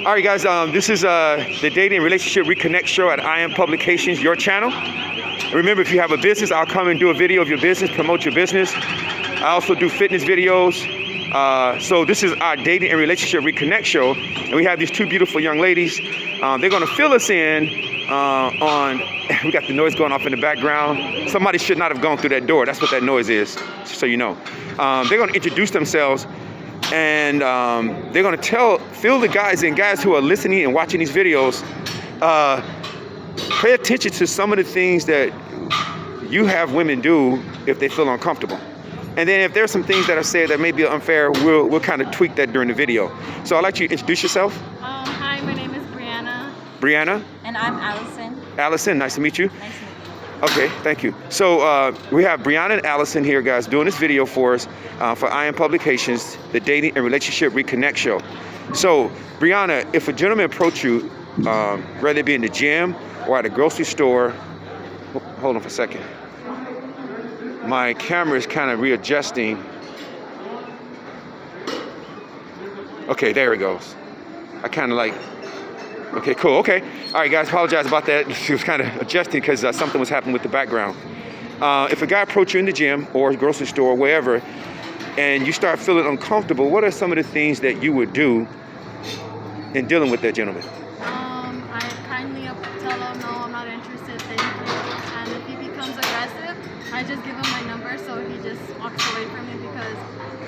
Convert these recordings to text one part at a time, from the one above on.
All right, guys, this is the Dating and Relationship Reconnect show at I Am Publications, your channel. Remember, if you have a business, I'll come and do a video of your business, promote your business. I also do fitness videos. So this is our Dating and Relationship Reconnect show. And we have these two beautiful young ladies. They're going to fill us in on, we got the noise going off in the background. Somebody should not have gone through that door. That's what that noise is, just so you know. They're going to introduce themselves. And they're going to fill the guys who are listening and watching these videos, pay attention to some of the things that you have women do if they feel uncomfortable. And then if there's some things that are said that may be unfair, we'll kind of tweak that during the video. So I'd like you to introduce yourself. Hi, my name is Breanna. Breanna? And I'm Alycien. Alycien, nice to meet you. Nice to meet you. Okay, thank you. So we have Breanna and Alycien here, guys, doing this video for us for I Am Publications, the Dating and Relationship Reconnect show. So, Breanna, if a gentleman approach you, whether it be in the gym or at a grocery store, hold on for a second. My camera is kind of readjusting. Okay, there it goes. I kind of like. Okay, cool. Okay. All right, guys, apologize about that. It was kind of adjusting because something was happening with the background. If a guy approaches you in the gym or a grocery store or wherever, and you start feeling uncomfortable, what are some of the things that you would do in dealing with that gentleman? I kindly tell him, no, I'm not interested, thank you. And if he becomes aggressive, I just give him my number so he just walks away from me, because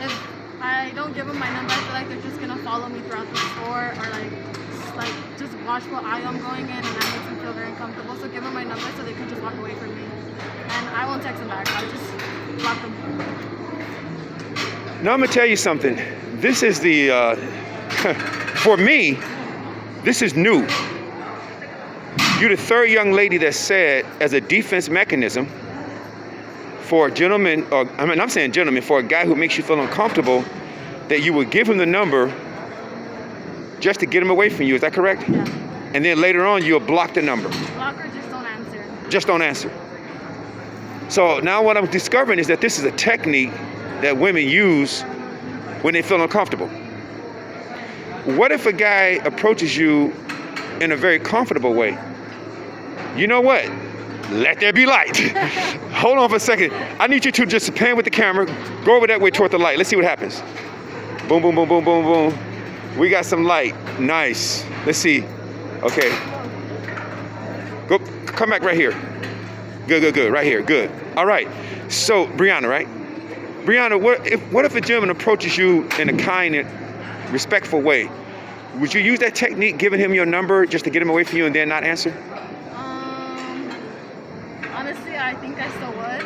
if I don't give him my number, I feel like they're just going to follow me throughout the store, or just watch what I am going in, and that makes me feel very uncomfortable. So give them my number so they can just walk away from me. And I won't text them back. I'll just block them. Now I'm going to tell you something. This is for me, this is new. You're the third young lady that said, as a defense mechanism for a gentleman, I'm saying gentleman, for a guy who makes you feel uncomfortable, that you would give him the number just to get him away from you. Is that correct? Yeah. And then later on, you'll block the number. Block or just don't answer. Just don't answer. So now what I'm discovering is that this is a technique that women use when they feel uncomfortable. What if a guy approaches you in a very comfortable way? You know what? Let there be light. Hold on for a second. I need you to just pan with the camera. Go over that way toward the light. Let's see what happens. Boom, boom, boom, boom, boom, boom. We got some light. Nice. Let's see. Okay. Go. Come back right here. Good, good, good. Right here. Good. All right. So, Breanna, right? Breanna, what if a gentleman approaches you in a kind and respectful way? Would you use that technique, giving him your number just to get him away from you and then not answer? Honestly, I think I still would,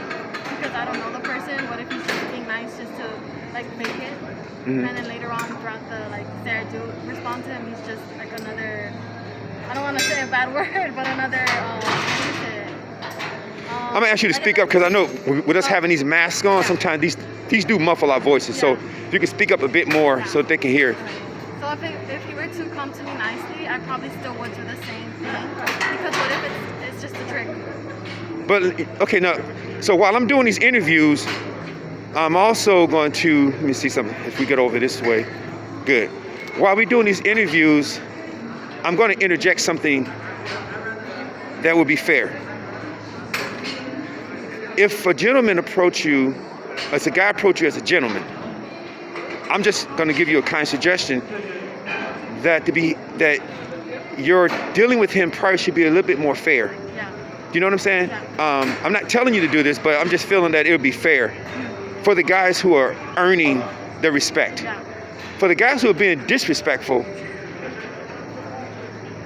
because I don't know the person. What if he's just being nice just to fake it? Mm-hmm. And then later on throughout the say I do respond to him, he's just another, I don't want to say a bad word, but another, I'm going to ask you to speak up, because I know with us having these masks on, sometimes these do muffle our voices. Yeah. So if you can speak up a bit more so that they can hear. So if he were to come to me nicely, I probably still would do the same thing, because what if it's just a trick? But, okay, now, so while I'm doing these interviews, I'm also going to, let me see something, if we get over this way. Good. While we're doing these interviews, I'm going to interject something that will be fair. If a gentleman approach you, as a guy approach you as a gentleman, I'm just going to give you a kind suggestion that you're dealing with him prior should be a little bit more fair. Yeah. Do you know what I'm saying? Yeah. I'm not telling you to do this, but I'm just feeling that it would be fair for the guys who are earning the respect. Yeah. For the guys who are being disrespectful,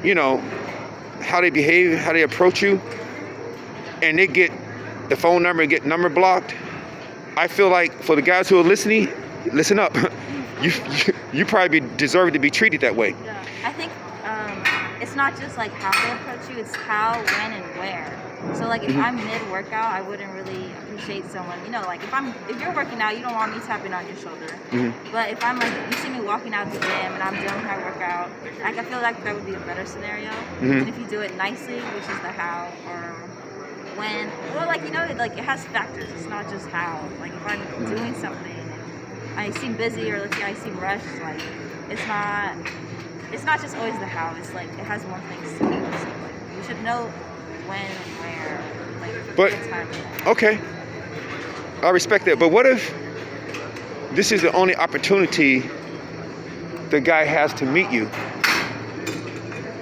you know, how they behave, how they approach you, and they get the phone number and get number blocked, I feel like for the guys who are listening, listen up. You probably deserve to be treated that way. Yeah. I think it's not just how they approach you, it's how, when, and where. So if I'm mid-workout, I wouldn't really appreciate someone, if you're working out, you don't want me tapping on your shoulder. Mm-hmm. But if I'm you see me walking out the gym and I'm doing my workout, I feel like that would be a better scenario. Mm-hmm. And if you do it nicely, which is the how, or when, well, it has factors. It's not just how. If I'm doing something and I seem busy, or let's say I seem rushed, it's not it's not just always the how. It's like it has more things to do. So like, you should know when and where. Like, But the time. okay, I respect that. But what if this is the only opportunity the guy has to meet you?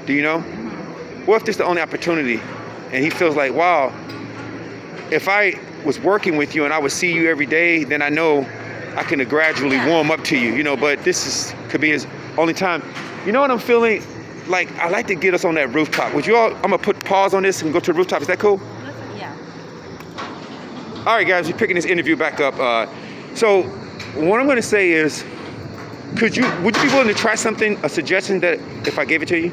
Do you know? What if this is the only opportunity and he feels like, wow, if I was working with you and I would see you every day, then I know I can gradually warm up to you, you know, but could be his only time. You know what I'm feeling? Like, I like to get us on that rooftop. Would you all, I'm gonna put pause on this and go to the rooftop. Is that cool? Yeah. All right, guys, we're picking this interview back up. So what I'm gonna say is, would you be willing to try something, a suggestion that if I gave it to you?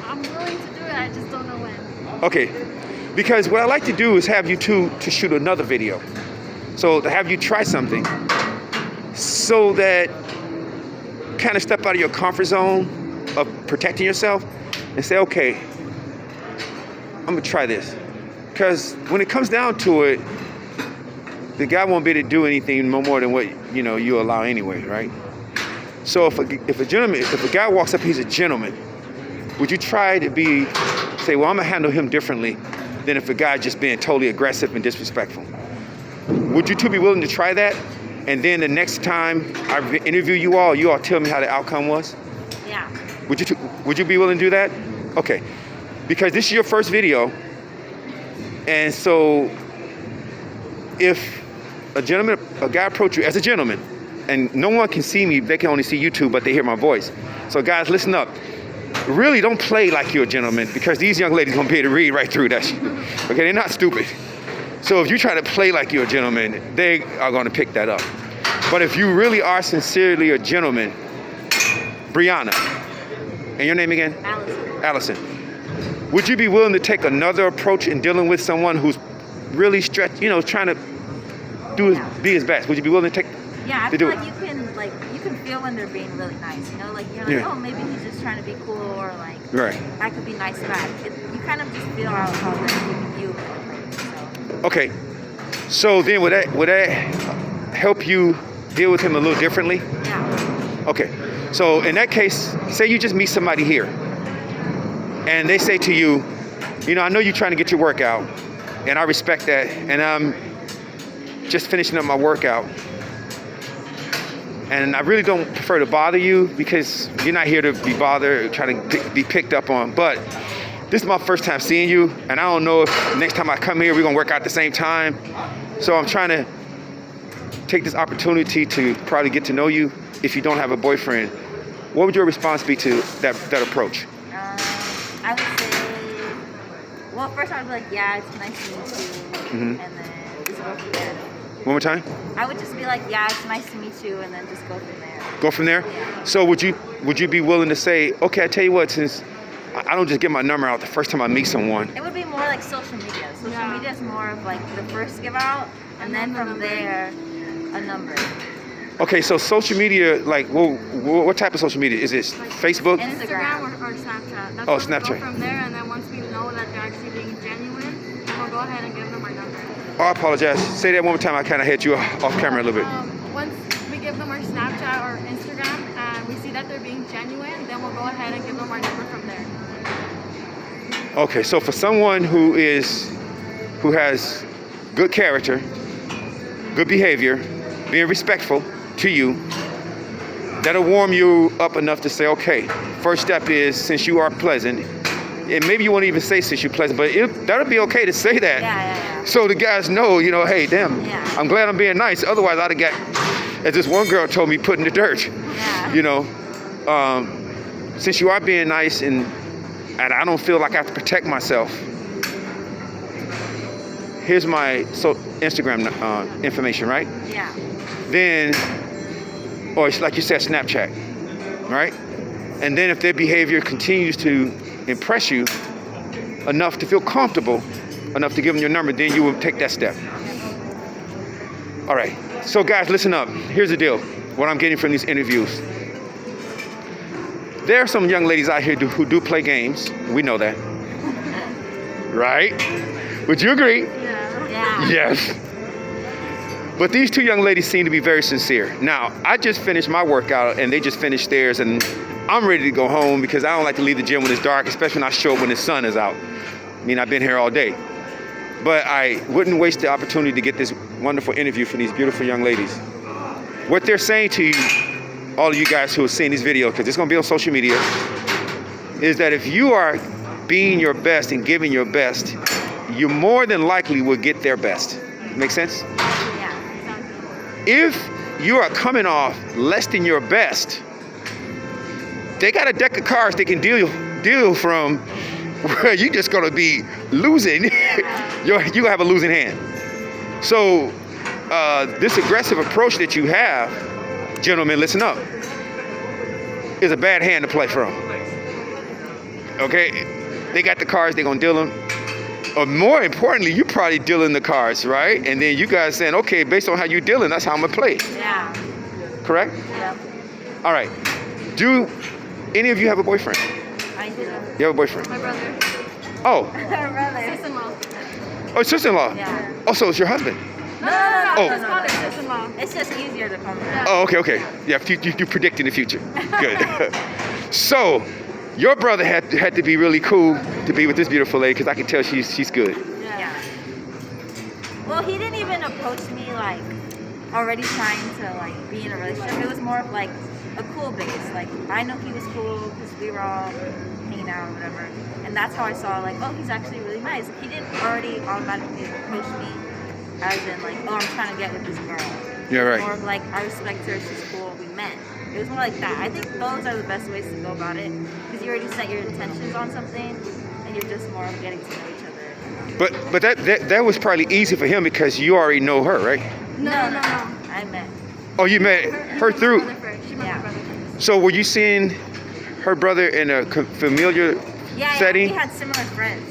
I'm willing to do it, I just don't know when. Okay, because what I like to do is have you two to shoot another video. So to have you try something so that kind of step out of your comfort zone of protecting yourself and say, okay, I'm gonna try this. Because when it comes down to it, the guy won't be able to do anything no more than what you allow anyway, right? So if a guy walks up, he's a gentleman, would you try to say, well, I'm gonna handle him differently than if a guy just being totally aggressive and disrespectful? Would you two be willing to try that? And then the next time I interview you all tell me how the outcome was? Yeah. Would you be willing to do that? Okay, because this is your first video, and so if a guy approach you as a gentleman, and no one can see me, they can only see you two, but they hear my voice. So guys, listen up. Really don't play like you're a gentleman, because these young ladies gonna be able to read right through that shit. Okay, they're not stupid. So if you try to play like you're a gentleman, they are gonna pick that up. But if you really are sincerely a gentleman, Breanna, and your name again? Alycien. Would you be willing to take another approach in dealing with someone who's really stretched, trying to be his best? Would you be willing to take? Yeah, I feel like you can feel when they're being really nice. Like you're like, oh, maybe he's just trying to be cool, or like, right. I could be nice back. You kind of just feel out how they're giving you an approach. So. Okay, so then would that help you deal with him a little differently? Yeah. Okay, so in that case, say you just meet somebody here, and they say to you, I know you're trying to get your workout, and I respect that, and I'm just finishing up my workout, and I really don't prefer to bother you because you're not here to be bothered, trying to be picked up on, but this is my first time seeing you, and I don't know if next time I come here we're gonna work out at the same time. So I'm trying to take this opportunity to probably get to know you. If you don't have a boyfriend, what would your response be to that approach? I would say, well, first I would be like, yeah, it's nice to meet you, and then just go from there. One more time? I would just be like, yeah, it's nice to meet you, and then just go from there. Go from there? Yeah. So would you be willing to say, okay, I tell you what, since I don't just give my number out the first time I meet someone. It would be more like social media. Social media is more of like the first give out, and then from there, a number. Okay, so social media, like, what type of social media? Is it Like Facebook? Instagram or Snapchat. That's Oh, where we Snapchat. go from there, and then once we know that they're actually being genuine, then we'll go ahead and give them our number. Oh, I apologize. Say that one more time. I kind of had you off camera a little bit. Once we give them our Snapchat or Instagram and we see that they're being genuine, then we'll go ahead and give them our number from there. Okay, so for someone who has good character, good behavior, being respectful to you, that'll warm you up enough to say, okay, first step is, since you are pleasant, and maybe you won't even say since you're pleasant, but that'll be okay to say that. Yeah. So the guys know, hey, damn, I'm glad I'm being nice. Otherwise, I'd have got, as this one girl told me, put in the dirt. Yeah. Since you are being nice and I don't feel like I have to protect myself, here's my Instagram information, right? Yeah. Then, or it's like you said, Snapchat, right? And then if their behavior continues to impress you enough to feel comfortable enough to give them your number, then you will take that step. All right, so guys, listen up. Here's the deal, what I'm getting from these interviews. There are some young ladies out here who do play games. We know that. Right? Would you agree? Yeah. Yeah. Yes. But these two young ladies seem to be very sincere. Now, I just finished my workout and they just finished theirs, and I'm ready to go home because I don't like to leave the gym when it's dark, especially when I show up when the sun is out. I mean, I've been here all day. But I wouldn't waste the opportunity to get this wonderful interview from these beautiful young ladies. What they're saying to you, all of you guys who are seeing this video, because it's going to be on social media, is that if you are being your best and giving your best, you more than likely will get their best. Make sense? Yeah. If you are coming off less than your best, they got a deck of cards they can deal from where you just gonna be losing. You're gonna have a losing hand. So this aggressive approach that you have, gentlemen, listen up, is a bad hand to play from. Okay? They got the cards, they're gonna deal them. Or more importantly, you probably dealing the cards, right? And then you guys saying, okay, based on how you dealing, that's how I'm gonna play it. Yeah. Correct? Yep. All right. Do any of you have a boyfriend? I do. You have a boyfriend? My brother. Oh, Her brother. Sister-in-law. oh, sister-in-law. Yeah. Oh, so it's your husband. No. Oh. Just call it sister-in-law. It's just easier to come here. Yeah. Oh, okay. Yeah, you predict in the future. Good. So, your brother had to be really cool to be with this beautiful lady because I can tell she's good. Yeah. Well, he didn't even approach me like already trying to like be in a relationship. It was more of like a cool base. Like I know he was cool because we were all hanging out or whatever, and that's how I saw like, oh, he's actually really nice. He didn't already automatically approach me as in like, oh, I'm trying to get with this girl. Yeah, right. More of like, I respect her, she's cool, we met. It was more like that. I think those are the best ways to go about it because you already set your intentions on something and you're just more of getting to know each other. But that was probably easy for him because you already know her, right? No. I met. Oh, you met her through. She met my brother first. So were you seeing her brother in a familiar Yeah, setting? we had similar friends.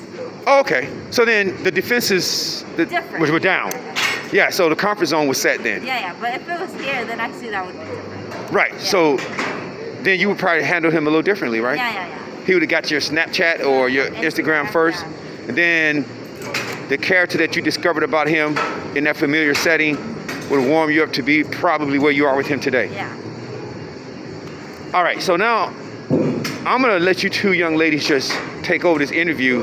Oh, okay. So then the defenses Different. were down. Yeah, so the comfort zone was set then. Yeah, but if it was here, then actually that would be different. Right. Yeah. So then you would probably handle him a little differently, right? Yeah. He would have got your Snapchat or your Instagram first, yeah. and then the character that you discovered about him in that familiar setting would warm you up to be probably where you are with him today. Yeah. All right, so now I'm gonna let you two young ladies just take over this interview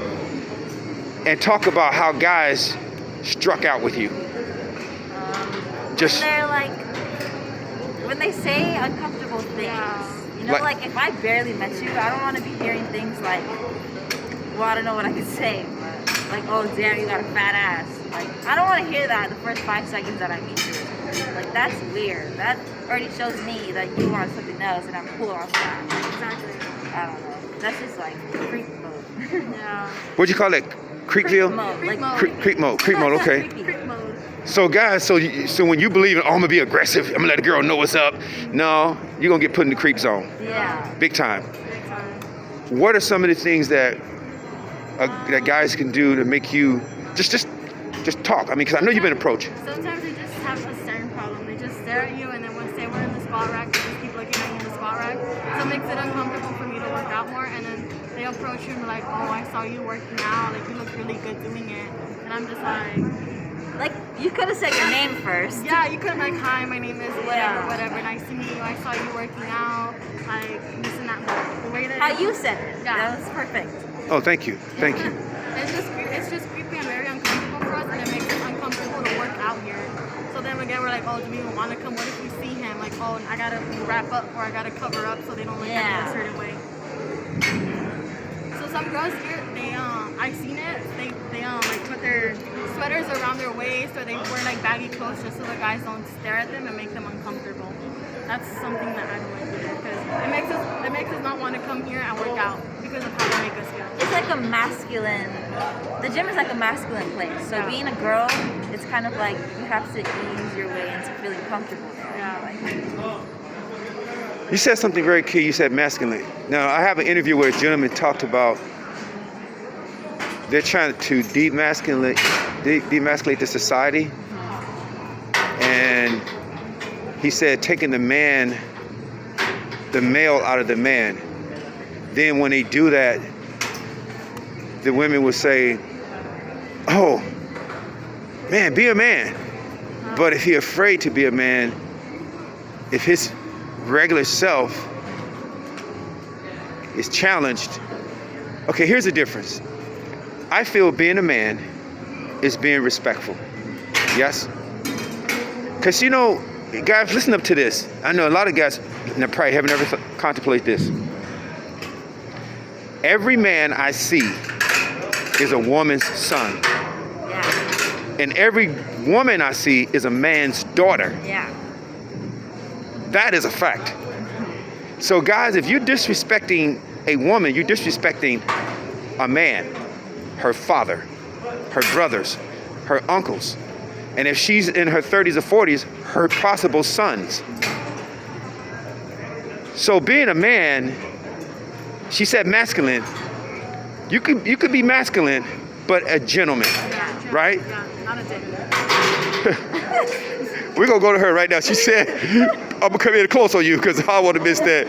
and talk about how guys struck out with you. Just When they're like, when they say uncomfortable things, you know, like if I barely met you, I don't want to be hearing things like, well, I don't know what I could say, but like, oh damn, you got a fat ass. Like, I don't want to hear that the first 5 seconds that I meet you. Like, that's weird. That already shows me that you want something else and I'm cool off that. Exactly. I don't know. That's just like creep mode. Yeah. what'd you call it? Creepville? Mode. Creep Like, mode. Creep mode. Creep mode. Okay. creepy. Creep mode. So guys, so when you believe in, oh, I'm gonna be aggressive, I'm gonna let a girl know what's up. No, you're gonna get put in the creep zone, Yeah. big time. Big time. What are some of the things that that guys can do to make you just talk? I mean, because I know you've been approached. Sometimes they just have a staring problem. They just stare at you, and then once they were in the squat rack, they just keep looking at you in the squat rack. So it makes it uncomfortable for me to work out more. And then they approach you and be like, oh, I saw you working out. Like, you look really good doing it. And I'm just Like, you could have said your name first. yeah, you could have like, hi, my name is whatever, Yeah. whatever. Nice to meet you. I saw you working out. Like, this and that. But the way that How you said it. Yeah. That was perfect. Oh, thank you. It's just creepy and very uncomfortable for us, and it makes it uncomfortable to work out here. So then again, we're like, oh, do we even want to come? What if we see him? Like, oh, I gotta wrap up or I gotta cover up so they don't look at me a certain way. So some girls here, I've seen it. They like put their sweaters around their waist, or they wear like baggy clothes just so the guys don't stare at them and make them uncomfortable. That's something that I don't like either, because it makes us not want to come here and work out because of how they make us feel. It's like a masculine, the gym is like a masculine place. So being a girl, it's kind of like you have to ease your way into feeling comfortable there. Yeah. You said something very key. You said masculine. Now, I have an interview where a gentleman talked about they're trying to demasculate the society, and he said taking the male out of the man. Then when they do that, the women will say, oh, man, be a man. But if he's afraid to be a man, if his regular self is challenged, okay, here's the difference. I feel being a man is being respectful. Yes? Because, you know, guys, listen up to this. I know a lot of guys probably haven't ever contemplated this. Every man I see is a woman's son. Yeah. And every woman I see is a man's daughter. Yeah. That is a fact. So guys, if you're disrespecting a woman, you're disrespecting a man, her father, her brothers, her uncles. And if she's in her 30s or 40s, her possible sons. So being a man, she said masculine. You could be masculine, but a gentleman, right? Yeah, not a dick. We're gonna go to her right now. She said, I'm gonna come in close on you because I want to miss that.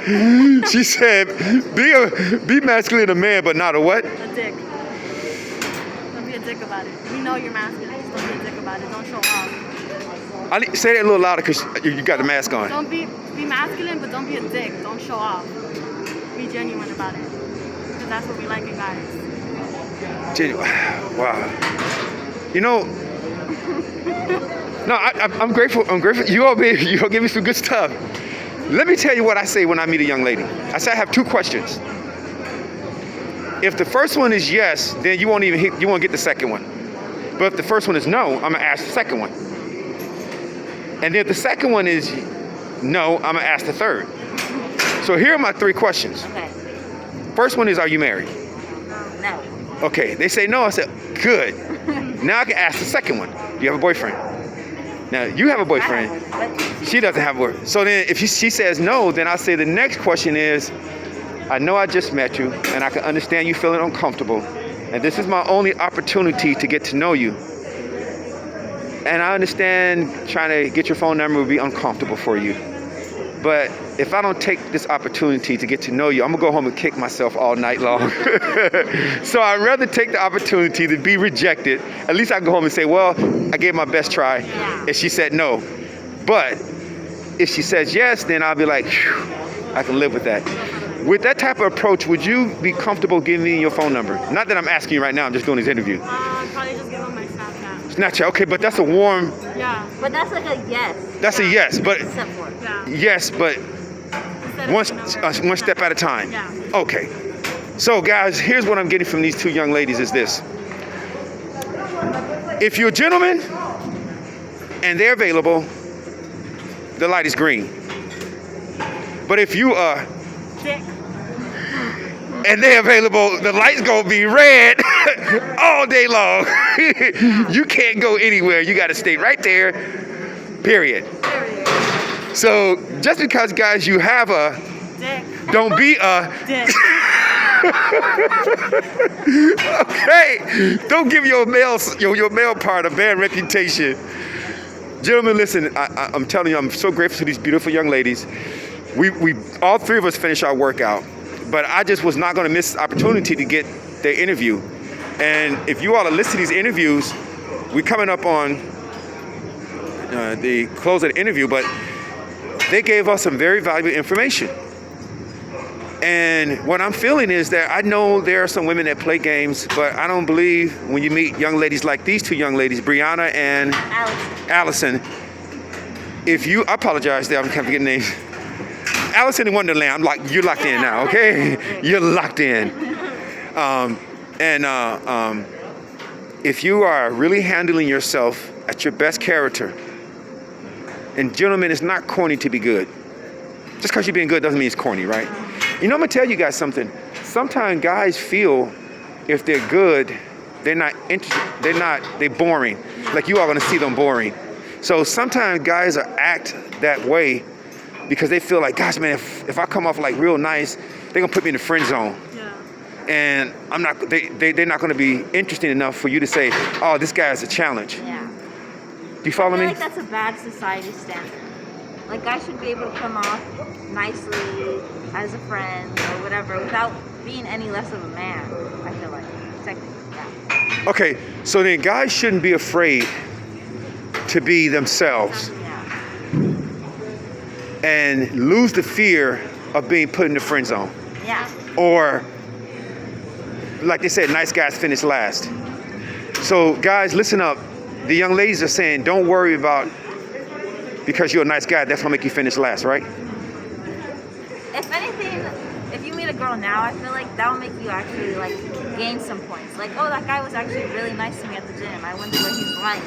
She said, be masculine, a man, but not a what? A dick. Don't be a dick about it. You know you're masculine. Just don't be a dick about it. Don't show off. Say that a little louder because you got the mask on. Don't be masculine, but don't be a dick. Don't show off. Be genuine about it. Because that's what we like in guys. Wow. You know, no, I'm grateful. I'm grateful. You all give me some good stuff. Let me tell you what I say when I meet a young lady. I say I have two questions. If the first one is yes, then you won't get the second one. But if the first one is no, I'm gonna ask the second one. And then if the second one is no, I'm gonna ask the third. So here are my three questions. Okay. First one is, are you married? No. Okay, they say no. I said, good. Now I can ask the second one. Do you have a boyfriend? Now, you have a boyfriend. She doesn't have a boyfriend. So then if she says no, then I say the next question is, I know I just met you, and I can understand you feeling uncomfortable. And this is my only opportunity to get to know you. And I understand trying to get your phone number would be uncomfortable for you. But if I don't take this opportunity to get to know you, I'm gonna go home and kick myself all night long. So I'd rather take the opportunity to be rejected. At least I can go home and say, well, I gave my best try. Yeah. And she said no. But if she says yes, then I'll be like, phew, I can live with that. With that type of approach, would you be comfortable giving me your phone number? Not that I'm asking you right now, I'm just doing this interview. I'd probably just give them my Snapchat. Snapchat, okay, but that's a warm, Yeah. But that's like a yes. that's a yes, but Except for. Yeah. yes, but Instead of one number. step at a time. Yeah. Okay. So guys, here's what I'm getting from these two young ladies is this. If you're a gentleman and they're available, the light is green. But if you are Dick. and they're available, the light's gonna be red all day long. You can't go anywhere. You gotta stay right there, period. Period. So just because, guys, you have a, Dick. don't be a, Dick. okay? Don't give your male part a bad reputation. Gentlemen, listen, I'm telling you, I'm so grateful to these beautiful young ladies. We all three of us finished our workout, but I just was not gonna miss the opportunity to get their interview. And if you all are listening to these interviews, we're coming up on the close of the interview, but they gave us some very valuable information. And what I'm feeling is that I know there are some women that play games, but I don't believe when you meet young ladies like these two young ladies, Breanna and Alycien, I apologize there, I'm kind of forgetting names. Alycien in Wonderland, you're locked in now, okay? You're locked in. If you are really handling yourself at your best character, and gentlemen, it's not corny to be good. Just because you're being good doesn't mean it's corny, right? You know, I'm gonna tell you guys something. Sometimes guys feel if they're good, they're not interested, they're boring. Like you are gonna see them boring. So sometimes guys act that way because they feel like, gosh, man, if I come off like real nice, they're gonna put me in the friend zone. Yeah. And they're not gonna be interesting enough for you to say, oh, this guy is a challenge. Yeah. Do you follow I feel me? like that's a bad society standard. Like, guys should be able to come off nicely as a friend or whatever without being any less of a man, I feel like. Technically, yeah. Okay, so then guys shouldn't be afraid to be themselves and lose the fear of being put in the friend zone. Yeah. Or, like they said, nice guys finish last. So guys, listen up. The young ladies are saying, don't worry about, because you're a nice guy, that's gonna make you finish last, right? If anything, if you meet a girl now, I feel like that'll make you actually like gain some points. Like, oh, that guy was actually really nice to me at the gym. I wonder what he's like.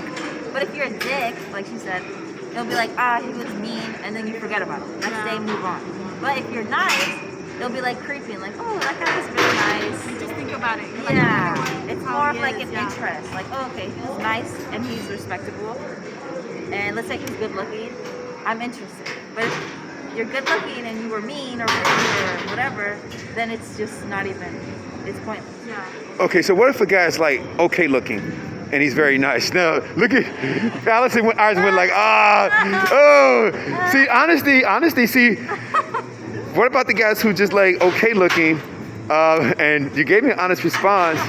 But if you're a dick, like she said, it'll be like, he was mean, and then you forget about it. Next day, move on. But if you're nice, they'll be like creeping, like, oh, that guy was really nice. Just think about it. Yeah, it's more of like an interest. Like, oh, okay, he's nice and he's respectable. And let's say he's good looking, I'm interested. But if you're good looking and you were mean or whatever, then it's just not even, it's pointless. Yeah. Okay, so what if a guy's like okay looking and he's very nice? Now, look at Allison, eyes went like, See, honesty, see, what about the guys who just like okay looking, and you gave me an honest response,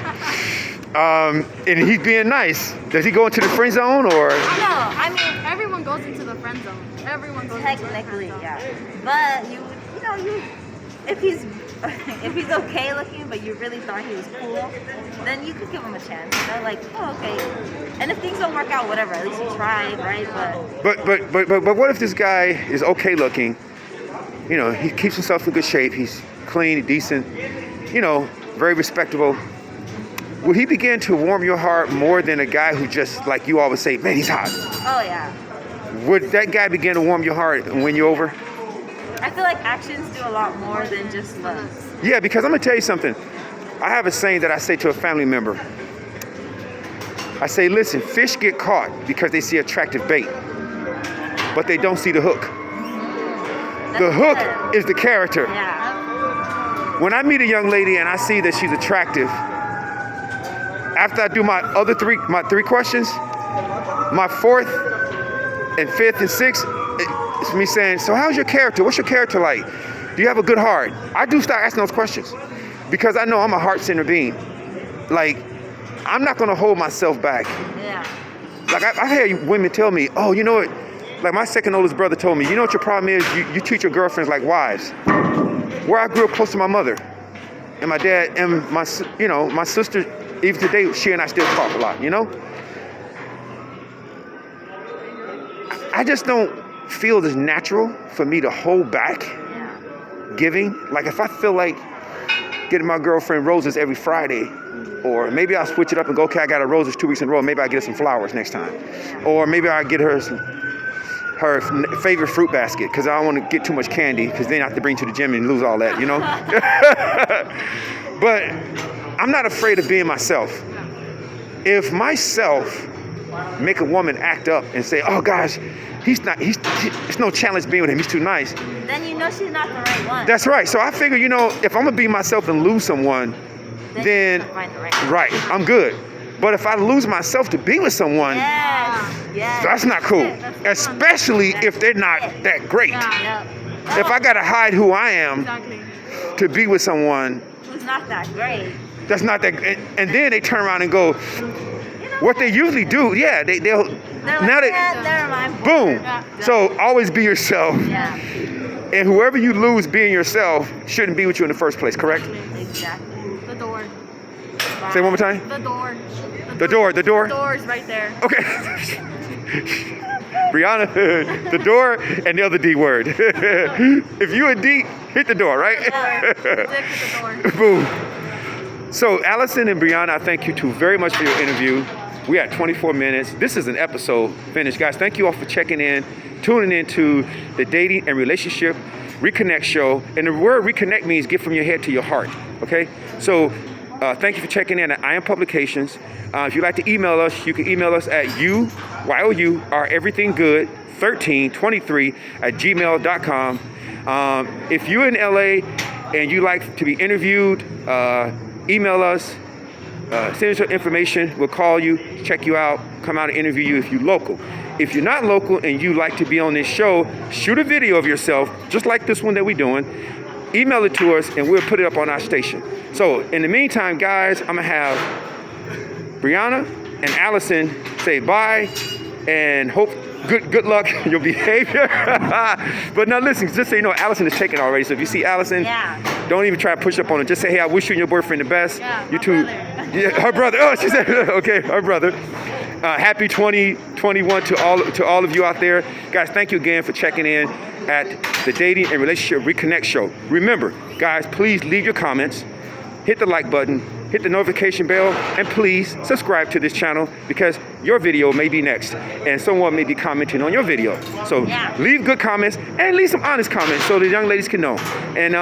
and he's being nice. Does he go into the friend zone or? No, I mean, Everyone goes into the friend zone. Everyone goes into the friend technically, zone. yeah. But if he's okay looking, but you really thought he was cool, then you could give him a chance. You know, like, oh, okay. And if things don't work out, whatever. At least you tried, right? But what if this guy is okay looking? You know, he keeps himself in good shape. He's clean, decent. You know, very respectable. Will he begin to warm your heart more than a guy who just, like you always say, man, he's hot? Oh yeah. Would that guy begin to warm your heart and win you over? I feel like actions do a lot more than just looks. Yeah, because I'm gonna tell you something. I have a saying that I say to a family member. I say, listen, fish get caught because they see attractive bait, but they don't see the hook. The hook is the character. Yeah. When I meet a young lady and I see that she's attractive, after I do my three questions, my fourth and fifth and sixth, it's me saying, so how's your character? What's your character like? Do you have a good heart? I do start asking those questions because I know I'm a heart-centered being. Like, I'm not gonna hold myself back. Yeah. Like I've had women tell me, oh, you know what? Like my second oldest brother told me, you know what your problem is? You treat your girlfriends like wives. Where I grew up close to my mother and my dad and my sister, even today, she and I still talk a lot, you know? I just don't feel it's natural for me to hold back giving. Like if I feel like getting my girlfriend roses every Friday, or maybe I'll switch it up and go, okay, I got her roses 2 weeks in a row. Maybe I'll get her some flowers next time. Or maybe I'll get her her favorite fruit basket because I don't want to get too much candy because then I have to bring to the gym and lose all that, you know? But I'm not afraid of being myself. If myself make a woman act up and say, oh gosh, it's no challenge being with him, he's too nice. Then you know she's not the right one. That's right. So I figure, if I'm gonna be myself and lose someone, then find the right one. right, I'm good. But if I lose myself to be with someone, Yes. that's not cool. Especially if they're not that great. Yep. If I gotta hide who I am Exactly. to be with someone, Who's not that great. that's not that. And then they turn around and go, what they usually do, yeah, they'll They're like, now they never mind. boom. Yeah. So always be yourself. Yeah. And whoever you lose being yourself shouldn't be with you in the first place, correct? Exactly. The door. Say it one more time. The door. The door. The door's right there. Okay. Breanna, the door and the other D word. If you a D, hit the door, right? Dick at the door. Boom. So Alycien and Breanna, I thank you two very much for your interview. We are at 24 minutes. This is an episode finished. Guys, thank you all for checking in, tuning into the Dating and Relationship Reconnect show. And the word reconnect means get from your head to your heart, okay? So thank you for checking in at I Am Publications. If you'd like to email us, you can email us at youeverythinggood1323@gmail.com. If you're in LA and you like to be interviewed, email us. Send us your information. We'll call you, check you out, come out and interview you if you're local. If you're not local and you like to be on this show, shoot a video of yourself, just like this one that we're doing. Email it to us and we'll put it up on our station. So in the meantime, guys, I'm gonna have Breanna and Alycien say bye and hope good luck in your behavior. But now listen, just so you know, Allison is taken already. So if you see Allison, don't even try to push up on her. Just say, hey, I wish you and your boyfriend the best. Yeah, you two. Yeah, her brother. Oh, she said, okay, her brother. Happy 2021 to all of you out there. Guys, thank you again for checking in at the Dating and Relationship Reconnect show. Remember, guys, please leave your comments, hit the like button, hit the notification bell, and please subscribe to this channel because your video may be next and someone may be commenting on your video. So leave good comments and leave some honest comments so the young ladies can know. And,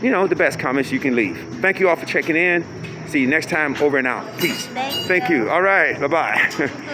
you know, the best comments you can leave. Thank you all for checking in. See you next time. Over and out. Peace. Thank you. All right. Bye-bye.